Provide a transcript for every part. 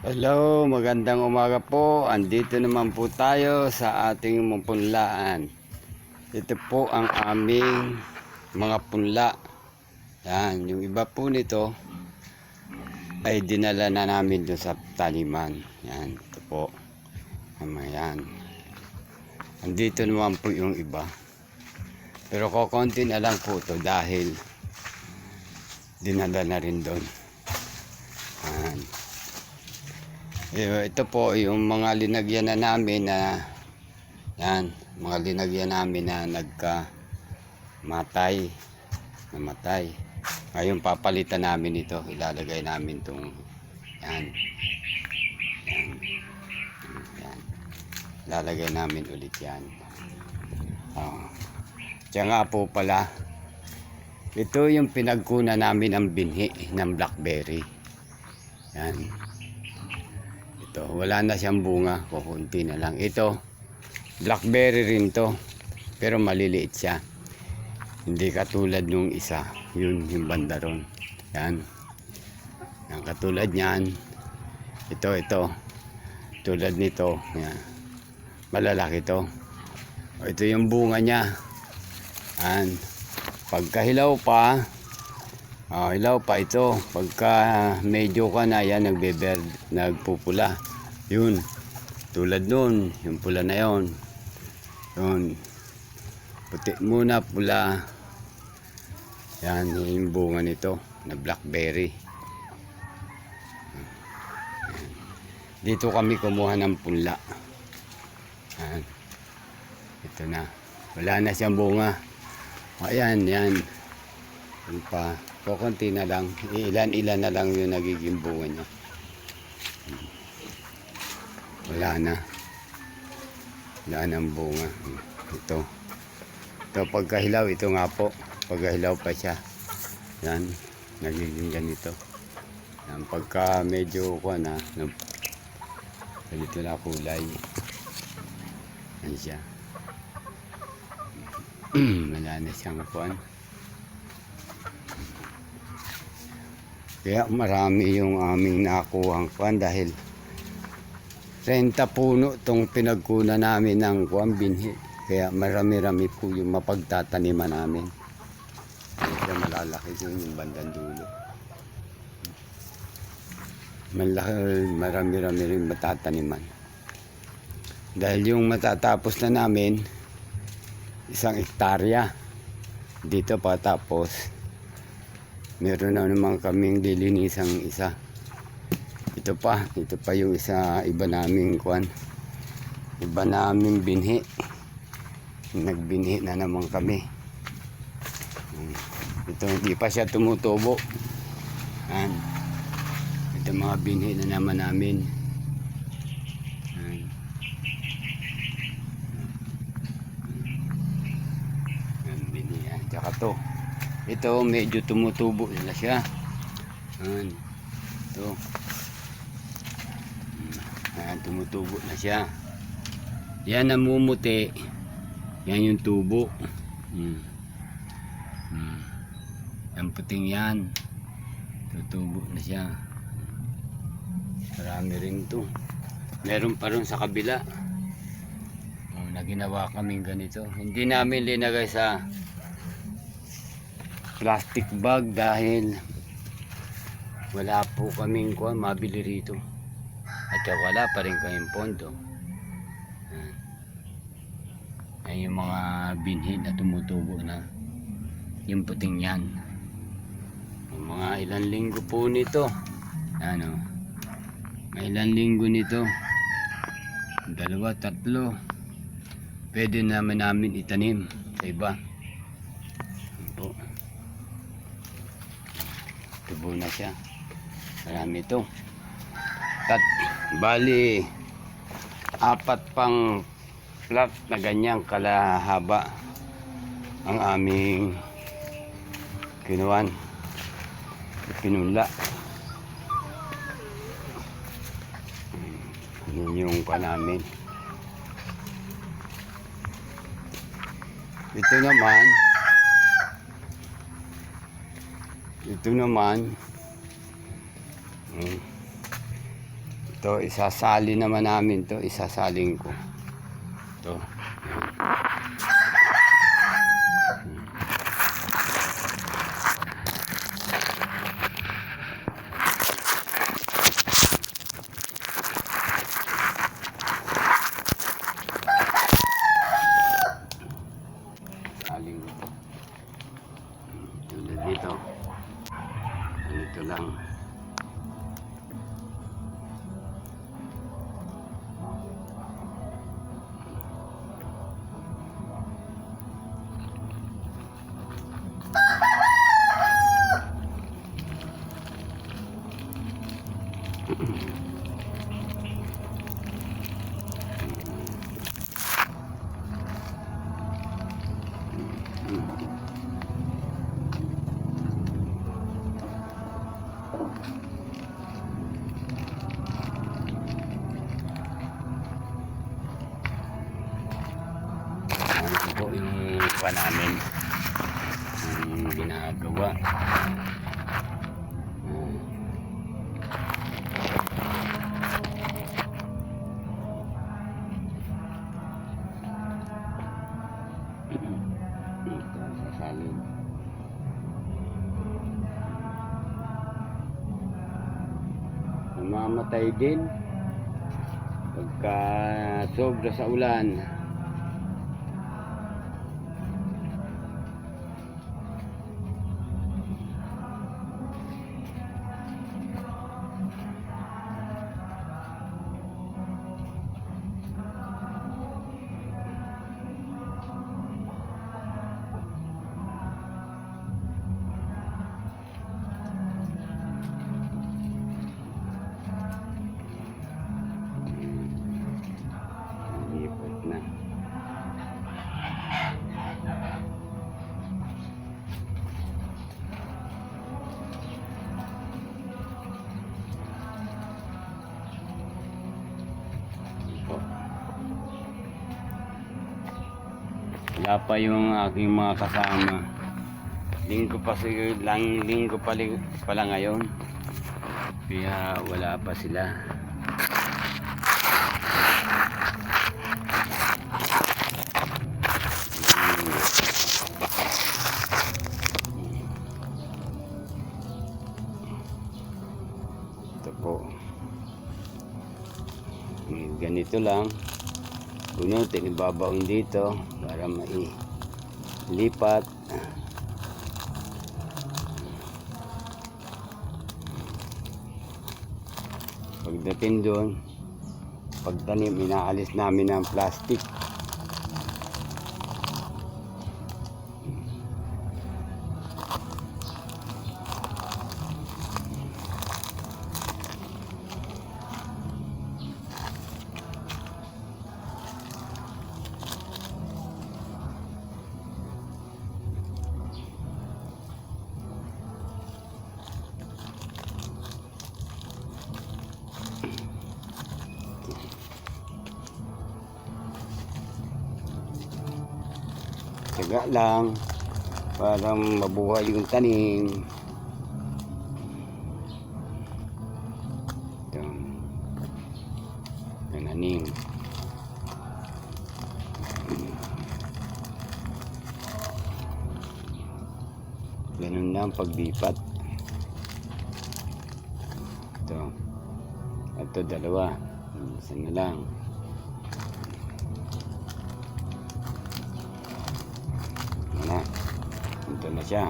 Hello, magandang umaga po. Andito naman po tayo sa ating punlaan. Ito po ang aming mga punla. Yan, yung iba po nito ay dinala na namin doon sa taliman. Yan, ito po. Yan. Andito naman po yung iba. Pero kokonti na lang po ito dahil dinala na rin doon. Yan. Ito po yung mga linagyan na namin na yan, mga linagyan namin na namatay. Ngayon papalitan namin ito, ilalagay namin itong yan. Yan. Ilalagay namin ulit yan. Diyan nga po pala, ito yung pinagkuna namin ng binhi ng blackberry. Yan. Wala na siyang bunga, kukunti na lang. Ito, blackberry rin to, pero maliliit siya. Hindi katulad nung isa, yun yung banda ron. Yan. Yan, katulad niyan. Ito. Tulad nito, yan. Malalaki to. Ito yung bunga niya. Yan. Pagkahilaw pa, hilaw pa ito. Pagka medyo ka na yan, nagpupula. Yun. Tulad nun, yung pula na yon. Yun. Puti muna, pula. Yan, yung bunga nito na blackberry. Dito kami kumuha ng punla. Yan. Ito na. Wala na siyang bunga. Ayan, yan. Yan pa. Kukunti na lang, ilan-ilan na lang yung nagiging bunga niya. Wala nang bunga. Ito pagkahilaw, ito nga po, pagkahilaw pa siya, yan, nagiging ganito. Yan, pagka medyo na ganito na kulay, yan siya. Wala na siyang kuwan. Kaya marami yung aming nakuhang kuwan dahil 30 puno itong pinagkuna namin ng kuwan binhi. Kaya marami-rami po yung mapagtataniman namin. Kaya malalaki yung bandang dulo. Marami-rami rin matataniman. Dahil yung matatapos na namin 1 hektarya. Dito pa tapos meron na naman kaming lilinisang isa. Ito pa yung isa, iba naming kuwan. Iba naming binhi. Nagbinhi na naman kami. Ito hindi pa siya tumutubo. Yan. Ito mga binhi na naman namin. Yan. Yan binhi. Tsaka to. Ito medyo tumutubo na siya. Yan. Ito. Yan, tumutubo na siya. Yan namumuti. Yan yung tubo. Ang puting yan. Tutubo na siya. Marami rin to. Meron pa rin sa kabila. Na ginawa kaming ganito. Hindi namin linagay sa plastic bag dahil wala po kaming mabili rito. At wala pa rin kaming pondo. Ay yung mga binhi na tumutubo na. Yung puting yan. Yung mga ilang linggo po nito. Ano? May ilang linggo nito. 2, 3. Pwede namin itanim sa iba. Ito. Tubo na siya. Marami ito. Bali 4 pang flat na ganyang kalahaba ang aming pinunla. Yun yung pa namin. Ito naman Ito, isasali naman namin to. Isasaling ko. Ito. Saling ko to. Tulad dito. Ganito lang. Ano po yung pa namin yung ginagawa. Ito sasalin. Namamatay din pagka sobra sa ulan. Lipat na. Ito. Wala pa yung aking mga kasama. Linggo pala ngayon. Kaya wala pa sila. Ito po. Ganito lang. Bunutin, ibabaon dito para mailipat. Pagdating doon, pagtanim, inaalis namin ang plastic. Tiyaga lang para mabuhay yung tanim. Ito. Tananim. Ganun lang paglipat. Ito. Ito dalawa. Isa na lang. Na. Ito na siya.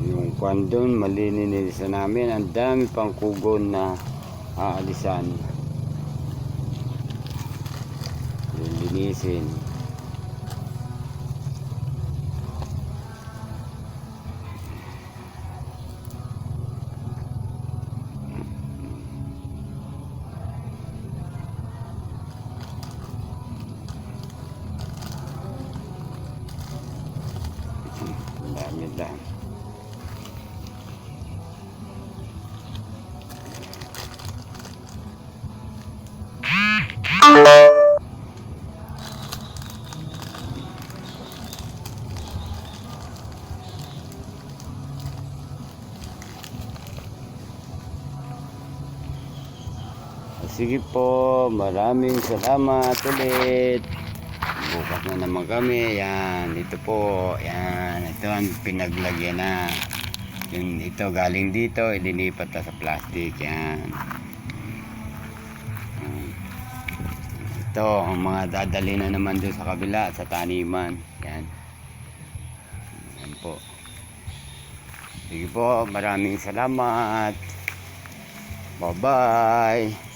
Yung kwan doon, malininisan namin. Ang dami pang kugon na aalisan. Linisin. Dami lang. Sige po, maraming salamat ulit. Bukas na naman kami. Yan, ito po. Yan, ito ang pinaglagyan na. Yung ito galing dito, ililipat na sa plastic. Yan. Ito, ang mga dadali na naman doon sa kabila, sa taniman. Yan. Yan po. Sige po, maraming salamat. Bye-bye.